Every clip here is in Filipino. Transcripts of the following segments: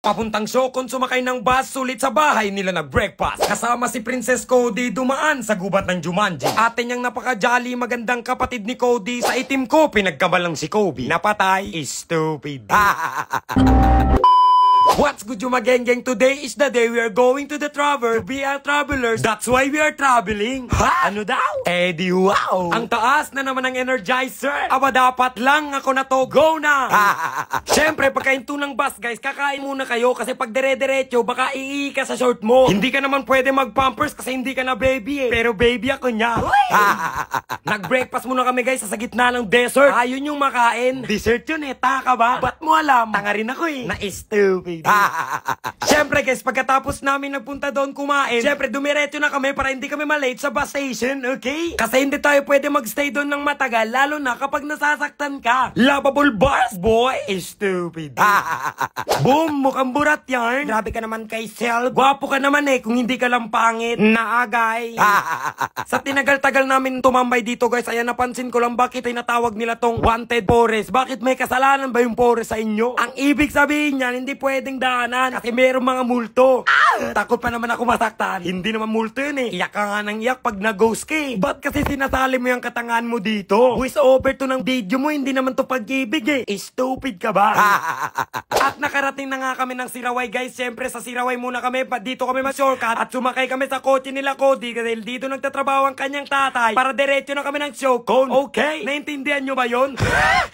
Papuntang Siocon, sumakay ng bus, sulit sa bahay nila nag-breakfast. Kasama si Princess Cody dumaan sa gubat ng Jumanji. Ate niyang napaka-jolly, magandang kapatid ni Cody. Sa itim ko, pinagkabalang si Kobe. Napatay, stupid. What's good, Jumagengeng? Today is the day we are going to the travel. To be our travelers, that's why we are traveling. Ha? Ano daw? Eh di wow! Ang taas na naman ng Energizer. Aba dapat lang ako na to. Go na! Siyempre, pagkainto ng bus, guys, kakain muna kayo kasi pag dire-diretso, baka ii ka sa short mo. Hindi ka naman pwede mag-pampers kasi hindi ka na baby eh. Pero baby ako niya. Nag-breakfast muna kami, guys, sa gitna ng desert. Ayun yung makain. Dessert yun eh, taka ba? Ba't mo alam? Tanga rin ako eh. Na-stupid. Siyempre, guys, pagkatapos namin nagpunta doon kumain, siyempre dumiretso na kami para hindi kami malate sa bus station, okay? Kasi hindi tayo pwede magstay doon ng matagal, lalo na kapag nasasaktan ka. Lovable bars, boy, stupid. Boom, mukhang burat yarn. Grabe ka naman kay Sel. Gwapo ka naman eh, kung hindi ka lang pangit. Naagay. Sa tinagal-tagal namin tumambay dito, guys, ayan, napansin ko lang bakit ay natawag nila tong wanted forest. Bakit may kasalanan ba yung forest sa inyo? Ang ibig sabihin niyan, hindi pwedeng daanan kasi mayroong mga multo. Takot pa naman ako masaktan. Hindi naman multo yun eh. Iyak ka nga ng iyak pag nag-ghost ka eh. Ba't kasi sinasali mo yung katangahan mo dito? Voice over to ng video mo, hindi naman to pag-ibig eh. Stupid ka ba? At nakarating na nga kami ng Siraway, guys. Siyempre sa Siraway muna kami, dito kami mag-shortcut at sumakay kami sa kotse nila Cody kasi dito nagtatrabaho ang kanyang tatay para diretso na kami ng Siocon. Okay? Naintindihan nyo ba yun?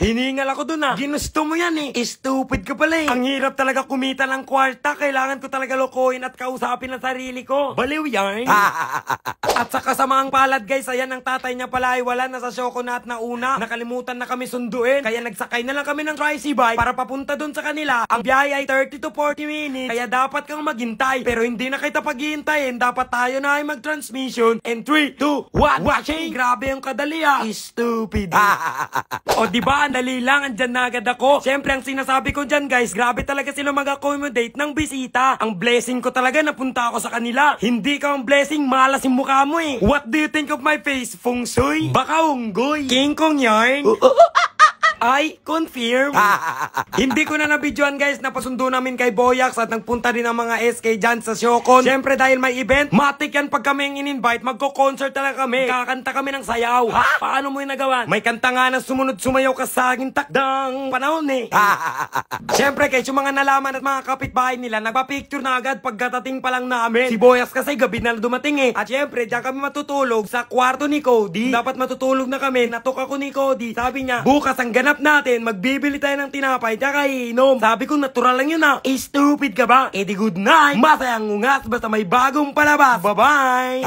Hiningal ako dun ah. Ginusto mo yan eh. Stupid ka pala eh. Ang hirap talaga kumita ng kwarta. Kailangan ko talaga lokohin at kausapin ang sarili ko. Baliw yan. At sa kasamaang palad, guys, ayan, ang tatay niya pala ay wala. Nasa Siocon na at nauna. Nakalimutan na kami sunduin. Kaya nagsakay na lang kami ng tricycle para papunta dun sa kanila. Ang biyahe ay 30 to 40 minutes. Kaya dapat kang maghintay. Pero hindi na kita paghihintayin. Dapat tayo na ay mag-transmission. And 3, 2, 1, watching! Grabe yung kadali ah. Stupid. O diba, ang dali lang. Andyan na agad ako. Siyempre, ang sinasabi ko dyan, guys, grabe talaga sila mag-accommodate ng bisita. Ang blessing ko talaga napunta ako sa kanila. Hindi ka ang blessing, malas yung mukha mo eh. What do you think of my face? Feng Shui? Baka unggoy. King Kong yarn? Ay, confirm. Hindi ko na nabidyoan, guys, napasundo namin kay Boyax at nagpunta din ang mga SK dyan sa Siocon. Siyempre dahil may event, matik yan pag kami ang in-invite, magko-concert talaga kami. Kakanta kami ng sayaw. Paano mo yung nagawa? May kanta nga na sumunod sumayaw ka sa aking takdang panahon eh. Siyempre, guys, yung mga nalaman at mga kapitbahay nila, nagpa-picture na agad pagkatating pa lang namin. Si Boyax kasi gabi na dumating eh. At siyempre, dyan kami matutulog sa kwarto ni Cody. Dapat matutulog na kami. Natok ako ni Cody. Sabi niya, bukas ang ganap natin, magbibili tayo ng tinapay tsaka iinom. Sabi ko, natural lang yun ah. Stupid ka ba? Eh di good night. Masayang ungas basta may bagong palabas. Bye-bye.